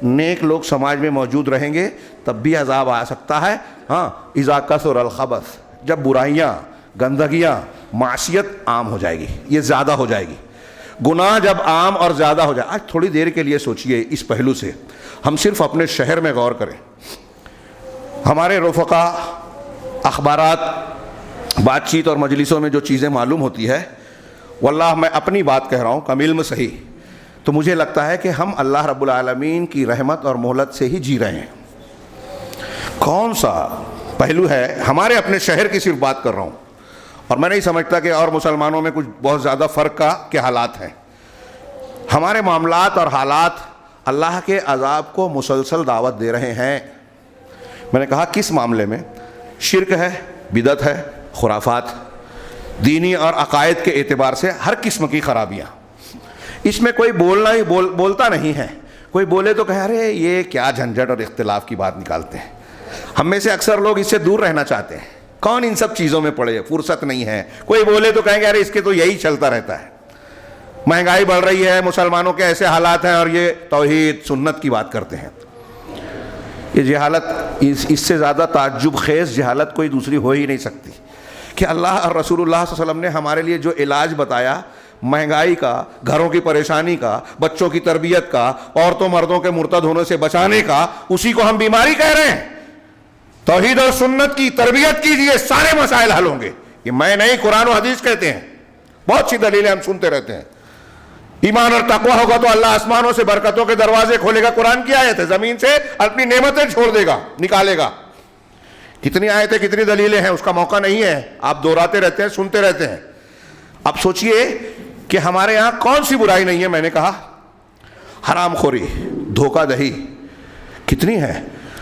نیک لوگ سماج میں موجود رہیں گے تب بھی عذاب آ سکتا ہے، ہاں اذا کثر الخبث، جب برائیاں، گندگیاں، معصیت عام ہو جائے گی، یہ زیادہ ہو جائے گی. گناہ جب عام اور زیادہ ہو جائے. آج تھوڑی دیر کے لیے سوچئے اس پہلو سے، ہم صرف اپنے شہر میں غور کریں. ہمارے رفقا، اخبارات، بات چیت اور مجلسوں میں جو چیزیں معلوم ہوتی ہے، واللہ میں اپنی بات کہہ رہا ہوں کم علم صحیح، تو مجھے لگتا ہے کہ ہم اللہ رب العالمین کی رحمت اور مہلت سے ہی جی رہے ہیں. کون سا پہلو ہے؟ ہمارے اپنے شہر کی صرف بات کر رہا ہوں، اور میں نہیں سمجھتا کہ اور مسلمانوں میں کچھ بہت زیادہ فرق کے حالات ہیں. ہمارے معاملات اور حالات اللہ کے عذاب کو مسلسل دعوت دے رہے ہیں. میں نے کہا کس معاملے میں؟ شرک ہے، بدعت ہے، خرافات، دینی اور عقائد کے اعتبار سے ہر قسم کی خرابیاں. اس میں کوئی بولتا نہیں ہے. کوئی بولے تو کہہ رہے یہ کیا جھنجھٹ اور اختلاف کی بات نکالتے ہیں. ہم میں سے اکثر لوگ اس سے دور رہنا چاہتے ہیں. کون ان سب چیزوں میں پڑے، فرصت نہیں ہے. کوئی بولے تو کہیں گے ارے اس کے تو یہی چلتا رہتا ہے، مہنگائی بڑھ رہی ہے، مسلمانوں کے ایسے حالات ہیں، اور یہ توحید سنت کی بات کرتے ہیں. یہ جہالت، اس سے زیادہ تعجب خیز جہالت کوئی دوسری ہو ہی نہیں سکتی کہ اللہ اور رسول اللہ صلی اللہ علیہ وسلم نے ہمارے لیے جو علاج بتایا مہنگائی کا، گھروں کی پریشانی کا، بچوں کی تربیت کا، عورتوں مردوں کے مرتد ہونے سے بچانے کا، اسی کو ہم بیماری کہہ رہے ہیں. توحید اور سنت کی تربیت کیجیے، سارے مسائل حل ہوں گے. یہ میں نہیں، قرآن و حدیث کہتے ہیں. بہت سی دلیلیں ہم سنتے رہتے ہیں. ایمان اور تقوی ہوگا تو اللہ آسمانوں سے برکتوں کے دروازے کھولے گا. قرآن کی آیت ہے. زمین سے اپنی نعمتیں چھوڑ دے گا، نکالے گا. کتنی آیتیں، کتنی دلیلیں ہیں، اس کا موقع نہیں ہے. آپ دہراتے رہتے ہیں، سنتے رہتے ہیں. اب سوچئے کہ ہمارے یہاں کون سی برائی نہیں ہے. میں نے کہا حرام خوری، دھوکہ دہی کتنی ہے.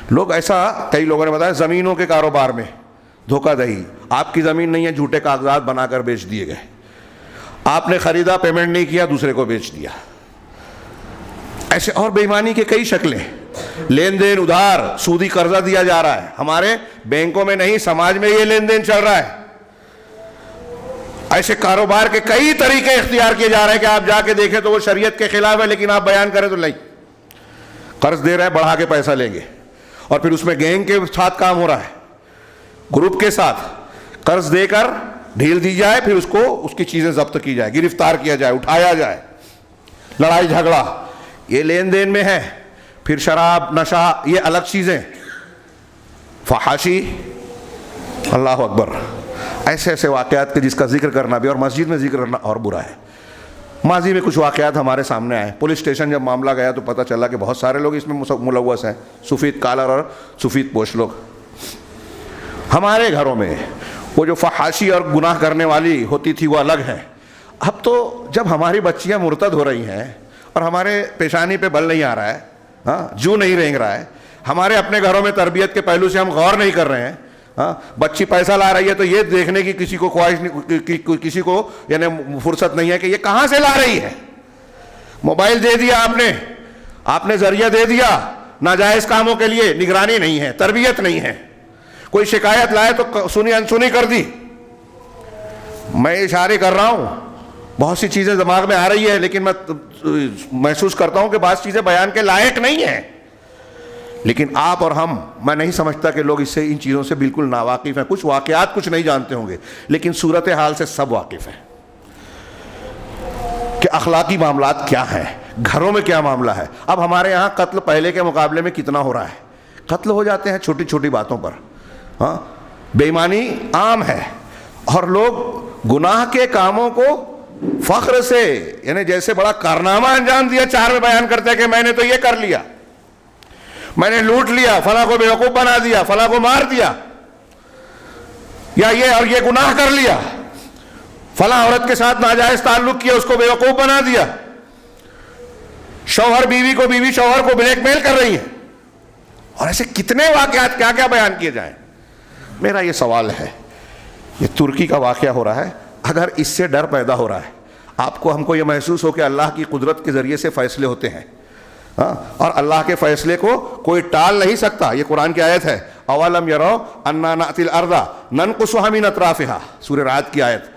لوگ ایسا، کئی لوگوں نے بتایا زمینوں کے کاروبار میں دھوکہ دہی. آپ کی زمین نہیں ہے، جھوٹے کاغذات بنا کر بیچ دیے گئے. آپ نے خریدا، پیمنٹ نہیں کیا، دوسرے کو بیچ دیا. ایسے اور بے ایمانی کے کئی شکلیں. لین دین ادھار، سودی قرضہ دیا جا رہا ہے. ہمارے بینکوں میں نہیں، سماج میں یہ لین دین چل رہا ہے. ایسے کاروبار کے کئی طریقے اختیار کیے جا رہے ہیں کہ آپ جا کے دیکھیں تو وہ شریعت کے خلاف ہے، لیکن آپ بیان کریں تو نہیں. قرض دے رہے ہیں، بڑھا کے پیسہ لیں گے، اور پھر اس میں گینگ کے ساتھ کام ہو رہا ہے. گروپ کے ساتھ قرض دے کر ڈھیل دی جائے، پھر اس کی چیزیں ضبط کی جائے، گرفتار کیا جائے، اٹھایا جائے. لڑائی جھگڑا یہ لین دین میں ہے. پھر شراب، نشہ، یہ الگ چیزیں. فحاشی، اللہ اکبر. ایسے ایسے واقعات کے جس کا ذکر کرنا بھی اور مسجد میں ذکر کرنا اور برا ہے. ماضی میں کچھ واقعات ہمارے سامنے آئے. پولیس اسٹیشن جب معاملہ گیا تو پتہ چلا کہ بہت سارے لوگ اس میں ملوث ہیں، سفید کالر اور سفید پوش لوگ. ہمارے گھروں میں وہ جو فحاشی اور گناہ کرنے والی ہوتی تھی وہ الگ ہے. اب تو جب ہماری بچیاں مرتد ہو رہی ہیں اور ہمارے پیشانی پہ بل نہیں آ رہا ہے، ہاں، جو نہیں رینگ رہا ہے، ہمارے اپنے گھروں میں تربیت کے پہلو سے ہم غور نہیں کر رہے ہیں. ہاں، بچی پیسہ لا رہی ہے تو یہ دیکھنے کی کسی کو خواہش نہیں، کسی کو یعنی فرصت نہیں ہے کہ یہ کہاں سے لا رہی ہے. موبائل دے دیا آپ نے ذریعہ دے دیا ناجائز کاموں کے لیے. نگرانی نہیں ہے، تربیت نہیں ہے. کوئی شکایت لائے تو سنی انسنی کر دی. میں اشارے کر رہا ہوں، بہت سی چیزیں دماغ میں آ رہی ہے، لیکن میں محسوس کرتا ہوں کہ بعض چیزیں بیان کے لائق نہیں ہیں. لیکن آپ اور ہم، میں نہیں سمجھتا کہ لوگ اس سے، ان چیزوں سے بالکل ناواقف ہیں. کچھ واقعات کچھ نہیں جانتے ہوں گے، لیکن صورتحال سے سب واقف ہیں کہ اخلاقی معاملات کیا ہیں، گھروں میں کیا معاملہ ہے. اب ہمارے یہاں قتل پہلے کے مقابلے میں کتنا ہو رہا ہے. قتل ہو جاتے ہیں چھوٹی چھوٹی باتوں پر. ہاں، بے ایمانی عام ہے، اور لوگ گناہ کے کاموں کو فخر سے، یعنی جیسے بڑا کارنامہ انجام دیا، چار میں بیان کرتے ہیں کہ میں نے تو یہ کر لیا، میں نے لوٹ لیا، فلاں کو بیوقوف بنا دیا، فلاں کو مار دیا، یا یہ اور یہ گناہ کر لیا، فلاں عورت کے ساتھ ناجائز تعلق کیا، اس کو بیوقوف بنا دیا. شوہر بیوی کو، بیوی شوہر کو بلیک میل کر رہی ہے. اور ایسے کتنے واقعات کیا کیا بیان کیے جائیں. میرا یہ سوال ہے، یہ ترکی کا واقعہ ہو رہا ہے، اگر اس سے ڈر پیدا ہو رہا ہے، آپ کو، ہم کو یہ محسوس ہو کہ اللہ کی قدرت کے ذریعے سے فیصلے ہوتے ہیں، اور اللہ کے فیصلے کو کوئی ٹال نہیں سکتا. یہ قرآن کی آیت ہے، اولم یروا انا نأتی الارض ننقصها من اطرافها، سورہ رعد کی آیت،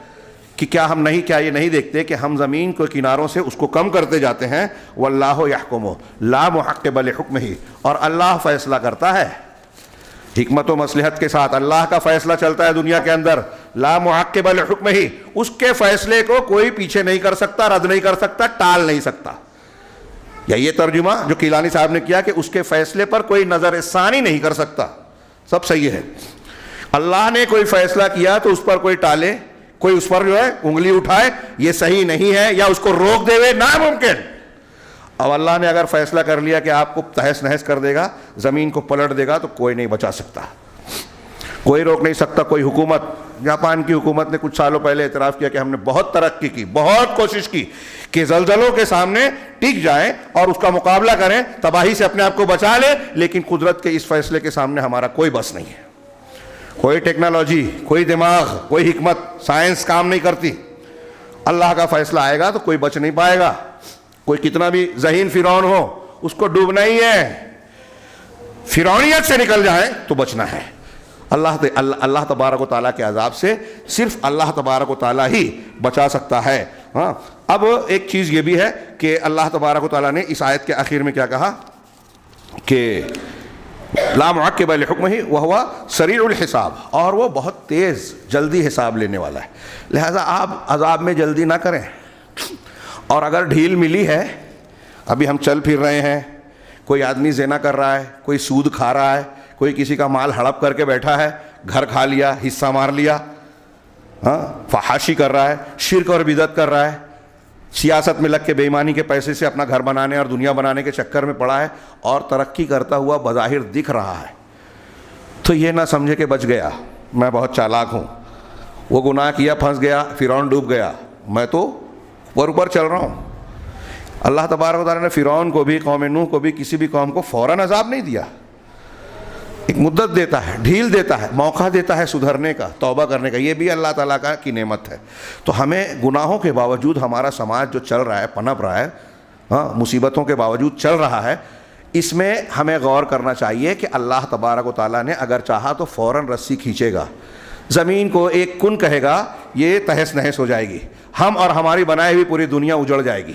کہ کیا یہ نہیں دیکھتے کہ ہم زمین کے کناروں سے اس کو کم کرتے جاتے ہیں. واللہ یحکم لا محقب لحکمہ، اور اللہ فیصلہ کرتا ہے. حکمت و مصلحت کے ساتھ اللہ کا فیصلہ چلتا ہے دنیا کے اندر، لا معقب لحکمہ، اس کے فیصلے کو کوئی پیچھے نہیں کر سکتا، رد نہیں کر سکتا، ٹال نہیں سکتا. یا یہ ترجمہ جو کیلانی صاحب نے کیا کہ اس کے فیصلے پر کوئی نظر ثانی نہیں کر سکتا، سب صحیح ہے. اللہ نے کوئی فیصلہ کیا تو اس پر کوئی ٹالے، کوئی اس پر جو ہے انگلی اٹھائے یہ صحیح نہیں ہے یا اس کو روک دے ہوئے، ناممکن. اب اللہ نے اگر فیصلہ کر لیا کہ آپ کو تہس نہس کر دے گا، زمین کو پلٹ دے گا، تو کوئی نہیں بچا سکتا، کوئی روک نہیں سکتا. کوئی حکومت، جاپان کی حکومت نے کچھ سالوں پہلے اعتراف کیا کہ ہم نے بہت ترقی کی، بہت کوشش کی کہ زلزلوں کے سامنے ٹک جائیں اور اس کا مقابلہ کریں، تباہی سے اپنے آپ کو بچا لیں، لیکن قدرت کے اس فیصلے کے سامنے ہمارا کوئی بس نہیں ہے. کوئی ٹیکنالوجی، کوئی دماغ، کوئی حکمت، سائنس کام نہیں کرتی. اللہ کا فیصلہ آئے گا تو کوئی بچ نہیں پائے گا. کوئی کتنا بھی ذہین فرعون ہو، اس کو ڈوبنا ہی ہے. فرعونیت سے نکل جائیں تو بچنا ہے. اللہ تبارک و تعالیٰ کے عذاب سے صرف اللہ تبارک و تعالیٰ ہی بچا سکتا ہے. ہاں، اب ایک چیز یہ بھی ہے کہ اللہ تبارک و تعالیٰ نے اس آیت کے آخر میں کیا کہا کہ لا معقب لحکمہ وہو سریع الحساب، اور وہ بہت تیز جلدی حساب لینے والا ہے. لہذا آپ عذاب میں جلدی نہ کریں، اور اگر ڈھیل ملی ہے، ابھی ہم چل پھر رہے ہیں، کوئی آدمی زنا کر رہا ہے، کوئی سود کھا رہا ہے، کوئی کسی کا مال ہڑپ کر کے بیٹھا ہے، گھر کھا لیا، حصہ مار لیا، ہاں، فحاشی کر رہا ہے، شرک اور بدعت کر رہا ہے، سیاست میں لگ کے بے ایمانی کے پیسے سے اپنا گھر بنانے اور دنیا بنانے کے چکر میں پڑا ہے اور ترقی کرتا ہوا بظاہر دکھ رہا ہے، تو یہ نہ سمجھے کہ بچ گیا، میں بہت چالاک ہوں، وہ گناہ کیا، پھنس گیا، فرعون ڈوب گیا، میں تو اوپر چل رہا ہوں. اللہ تبارک و تعالیٰ نے فرعون کو بھی، قوم نوح کو بھی، کسی بھی قوم کو فوراً عذاب نہیں دیا. ایک مدت دیتا ہے، ڈھیل دیتا ہے، موقع دیتا ہے سدھرنے کا، توبہ کرنے کا. یہ بھی اللہ تعالیٰ کی نعمت ہے. تو ہمیں گناہوں کے باوجود ہمارا سماج جو چل رہا ہے، پنپ رہا ہے، ہاں، مصیبتوں کے باوجود چل رہا ہے، اس میں ہمیں غور کرنا چاہیے کہ اللہ تبارک و تعالیٰ نے اگر چاہا تو فوراً رسی کھینچے گا، زمین کو ایک کن کہے گا، یہ تہس نہس ہو جائے گی، ہم اور ہماری بنائی ہوئی پوری دنیا اجڑ جائے گی.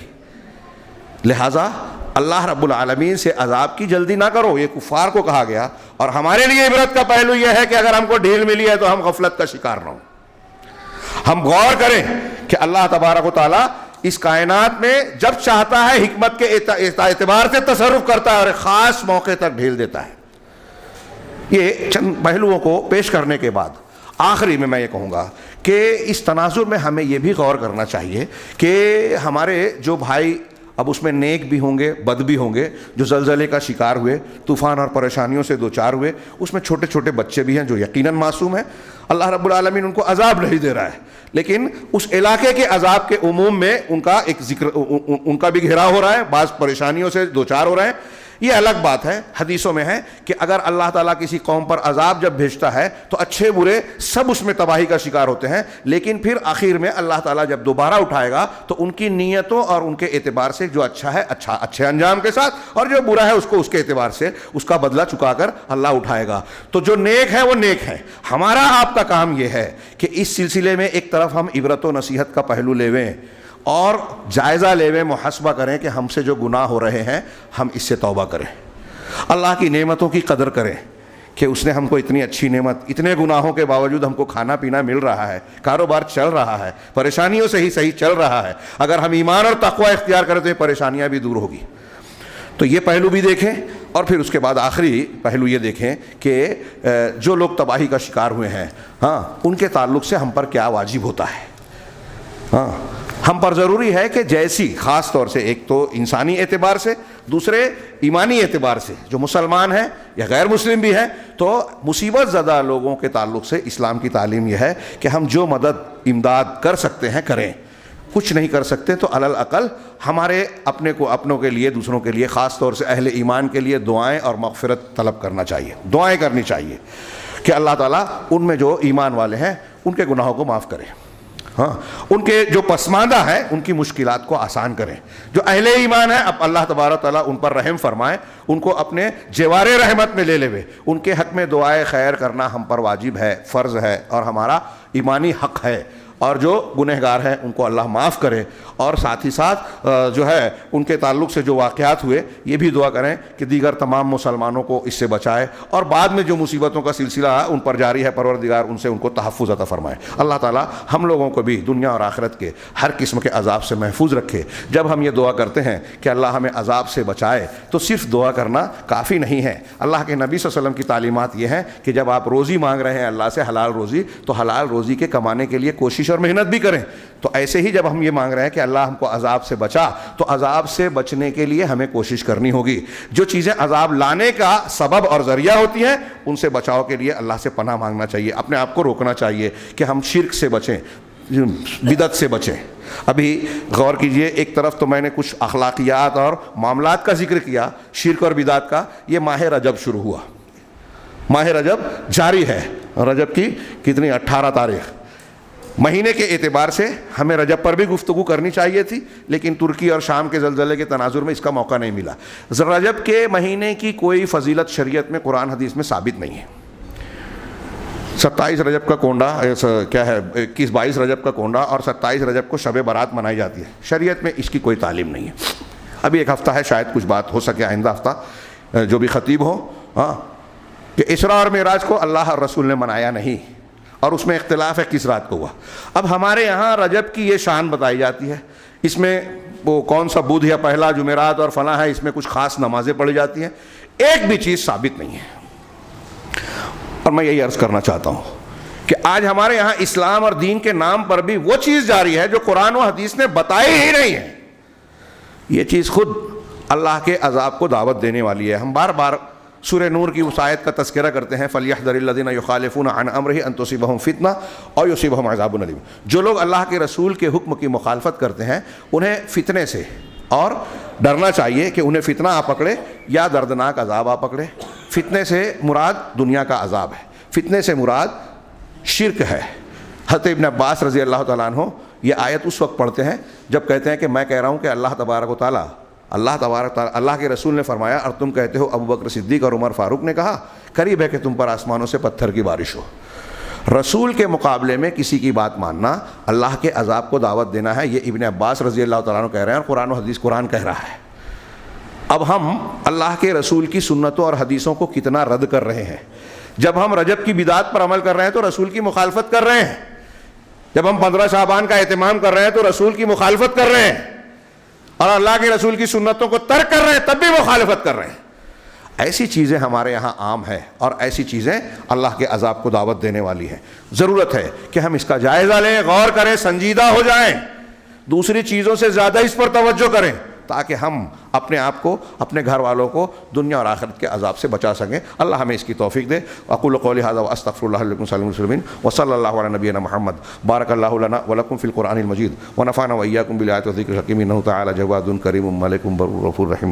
لہٰذا اللہ رب العالمین سے عذاب کی جلدی نہ کرو، یہ کفار کو کہا گیا. اور ہمارے لیے عبرت کا پہلو یہ ہے کہ اگر ہم کو ڈھیل ملی ہے تو ہم غفلت کا شکار نہ ہوں. ہم غور کریں کہ اللہ تبارک و تعالیٰ اس کائنات میں جب چاہتا ہے حکمت کے اعتبار سے تصرف کرتا ہے اور ایک خاص موقع تک ڈھیل دیتا ہے. یہ چند پہلوؤں کو پیش کرنے کے بعد آخری میں یہ کہوں گا کہ اس تناظر میں ہمیں یہ بھی غور کرنا چاہیے کہ ہمارے جو بھائی، اب اس میں نیک بھی ہوں گے، بد بھی ہوں گے، جو زلزلے کا شکار ہوئے، طوفان اور پریشانیوں سے دوچار ہوئے، اس میں چھوٹے چھوٹے بچے بھی ہیں جو یقیناً معصوم ہیں. اللہ رب العالمین ان کو عذاب نہیں دے رہا ہے، لیکن اس علاقے کے عذاب کے عموم میں ان کا ایک ذکر، ان کا بھی گھیراؤ ہو رہا ہے، بعض پریشانیوں سے دوچار ہو رہے ہیں. یہ الگ بات ہے. حدیثوں میں ہے کہ اگر اللہ تعالیٰ کسی قوم پر عذاب جب بھیجتا ہے تو اچھے برے سب اس میں تباہی کا شکار ہوتے ہیں، لیکن پھر آخر میں اللہ تعالیٰ جب دوبارہ اٹھائے گا تو ان کی نیتوں اور ان کے اعتبار سے جو اچھا ہے اچھے انجام کے ساتھ، اور جو برا ہے اس کو اس کے اعتبار سے اس کا بدلہ چکا کر اللہ اٹھائے گا. تو جو نیک ہے وہ نیک ہے. ہمارا آپ کا کام یہ ہے کہ اس سلسلے میں ایک طرف ہم عبرت و نصیحت کا پہلو لیویں اور جائزہ لیویں، محاسبہ کریں کہ ہم سے جو گناہ ہو رہے ہیں ہم اس سے توبہ کریں، اللہ کی نعمتوں کی قدر کریں کہ اس نے ہم کو اتنی اچھی نعمت، اتنے گناہوں کے باوجود ہم کو کھانا پینا مل رہا ہے، کاروبار چل رہا ہے، پریشانیوں سے ہی صحیح چل رہا ہے. اگر ہم ایمان اور تقوی اختیار کریں تو یہ پریشانیاں بھی دور ہوگی. تو یہ پہلو بھی دیکھیں، اور پھر اس کے بعد آخری پہلو یہ دیکھیں کہ جو لوگ تباہی کا شکار ہوئے ہیں، ہاں، ان کے تعلق سے ہم پر کیا واجب ہوتا ہے. ہاں، ہم پر ضروری ہے کہ جیسی، خاص طور سے ایک تو انسانی اعتبار سے، دوسرے ایمانی اعتبار سے، جو مسلمان ہیں یا غیر مسلم بھی ہیں، تو مصیبت زدہ لوگوں کے تعلق سے اسلام کی تعلیم یہ ہے کہ ہم جو مدد امداد کر سکتے ہیں کریں. کچھ نہیں کر سکتے تو علی الاقل ہمارے اپنوں کے لیے، دوسروں کے لیے، خاص طور سے اہل ایمان کے لیے دعائیں اور مغفرت طلب کرنا چاہیے، دعائیں کرنی چاہیے کہ اللہ تعالیٰ ان میں جو ایمان والے ہیں ان کے گناہوں کو معاف کرے، ہاں، ان کے جو پسماندہ ہیں ان کی مشکلات کو آسان کریں. جو اہل ایمان ہیں اب اللہ تبارک تعالیٰ ان پر رحم فرمائے، ان کو اپنے جوار رحمت میں لے لے. ان کے حق میں دعائے خیر کرنا ہم پر واجب ہے، فرض ہے، اور ہمارا ایمانی حق ہے. اور جو گنہگار ہیں ان کو اللہ معاف کرے، اور ساتھ ہی ساتھ جو ہے ان کے تعلق سے جو واقعات ہوئے یہ بھی دعا کریں کہ دیگر تمام مسلمانوں کو اس سے بچائے، اور بعد میں جو مصیبتوں کا سلسلہ ان پر جاری ہے پروردگار ان سے ان کو تحفظ عطا فرمائے۔ اللہ تعالیٰ ہم لوگوں کو بھی دنیا اور آخرت کے ہر قسم کے عذاب سے محفوظ رکھے۔ جب ہم یہ دعا کرتے ہیں کہ اللہ ہمیں عذاب سے بچائے تو صرف دعا کرنا کافی نہیں ہے۔ اللہ کے نبی صلی اللہ علیہ وسلم کی تعلیمات یہ ہیں کہ جب آپ روزی مانگ رہے ہیں اللہ سے حلال روزی، تو حلال روزی کے کمانے کے لیے کوشش اور محنت بھی کریں۔ تو ایسے ہی جب ہم یہ مانگ رہے ہیں کہ اللہ ہم کو عذاب سے بچا، تو عذاب سے بچنے کے لیے ہمیں کوشش کرنی ہوگی۔ جو چیزیں عذاب لانے کا سبب اور ذریعہ ہوتی ہیں ان سے بچاؤ کے لیے اللہ سے پناہ مانگنا چاہیے، اپنے آپ کو روکنا چاہیے کہ ہم شرک سے بچیں، بدعت سے بچیں۔ ابھی غور کیجئے، ایک طرف تو میں نے کچھ اخلاقیات اور معاملات کا ذکر کیا شرک اور بدعت کا، یہ ماہ رجب شروع ہوا، ماہ رجب جاری ہے، رجب کی کتنی 18 تاریخ۔ مہینے کے اعتبار سے ہمیں رجب پر بھی گفتگو کرنی چاہیے تھی، لیکن ترکی اور شام کے زلزلے کے تناظر میں اس کا موقع نہیں ملا۔ رجب کے مہینے کی کوئی فضیلت شریعت میں قرآن حدیث میں ثابت نہیں ہے۔ 27 رجب کا کونڈا کیا ہے، 21-22 رجب کا کونڈا اور 27 رجب کو شب برات منائی جاتی ہے، شریعت میں اس کی کوئی تعلیم نہیں ہے۔ ابھی ایک ہفتہ ہے، شاید کچھ بات ہو سکے آئندہ ہفتہ جو بھی خطیب ہو، کہ اسراء اور معراج کو اللہ اور رسول نے منایا نہیں، اور اس میں اختلاف ہے کس رات کو ہوا۔ اب ہمارے یہاں رجب کی یہ شان بتائی جاتی ہے، اس میں وہ کون سا بدھ یا پہلا جمعرات اور فلاں ہے، اس میں کچھ خاص نمازیں پڑھی جاتی ہیں، ایک بھی چیز ثابت نہیں ہے۔ اور میں یہی عرض کرنا چاہتا ہوں کہ آج ہمارے یہاں اسلام اور دین کے نام پر بھی وہ چیز جاری ہے جو قرآن و حدیث نے بتائی ہی نہیں ہے۔ یہ چیز خود اللہ کے عذاب کو دعوت دینے والی ہے۔ ہم بار بار سورہ نور کی اس آیت کا تذکرہ کرتے ہیں، فَلْيَحْذَرِ الَّذِينَ يُخَالِفُونَ عَنْ أَمْرِهِ أَن تُصِيبَهُمْ فِتْنَةٌ أَوْ يُصِيبَهُمْ عَذَابٌ أَلِيمٌ۔ جو لوگ اللہ کے رسول کے حکم کی مخالفت کرتے ہیں انہیں فتنے سے اور ڈرنا چاہیے کہ انہیں فتنہ آ پکڑے یا دردناک عذاب آ پکڑے۔ فتنے سے مراد دنیا کا عذاب ہے، فتنے سے مراد شرک ہے۔ حضرت ابن عباس رضی اللہ تعالیٰ عنہ یہ آیت اس وقت پڑھتے ہیں جب کہتے ہیں کہ میں کہہ رہا ہوں کہ اللہ تبارک و تعالیٰ، اللہ کے رسول نے فرمایا اور تم کہتے ہو ابو بکر صدیق اور عمر فاروق نے کہا، قریب ہے کہ تم پر آسمانوں سے پتھر کی بارش ہو۔ رسول کے مقابلے میں کسی کی بات ماننا اللہ کے عذاب کو دعوت دینا ہے، یہ ابن عباس رضی اللہ تعالیٰ عنہ کہہ رہے ہیں، اور قرآن و حدیث قرآن کہہ رہا ہے۔ اب ہم اللہ کے رسول کی سنتوں اور حدیثوں کو کتنا رد کر رہے ہیں۔ جب ہم رجب کی بدعت پر عمل کر رہے ہیں تو رسول کی مخالفت کر رہے ہیں، جب ہم 15 شعبان کا اہتمام کر رہے ہیں تو رسول کی مخالفت کر رہے ہیں، اور اللہ کے رسول کی سنتوں کو ترک کر رہے ہیں تب بھی مخالفت کر رہے ہیں۔ ایسی چیزیں ہمارے یہاں عام ہیں، اور ایسی چیزیں اللہ کے عذاب کو دعوت دینے والی ہیں۔ ضرورت ہے کہ ہم اس کا جائزہ لیں، غور کریں، سنجیدہ ہو جائیں، دوسری چیزوں سے زیادہ اس پر توجہ کریں تاکہ ہم اپنے آپ کو، اپنے گھر والوں کو دنیا اور آخرت کے عذاب سے بچا سکیں۔ اللہ ہمیں اس کی توفیق دے۔ اقول قولی ھذا واستغفر اللہ لکم ولسائر المسلمین وصلی اللہ علی نبینا محمد۔ بارک اللہ لنا ولکم فی القرآن المجید ونفعنا وإیاکم بالآیات والذکر الحکیم، انہ تعالی جواد کریم ملک بر غفور رحیم۔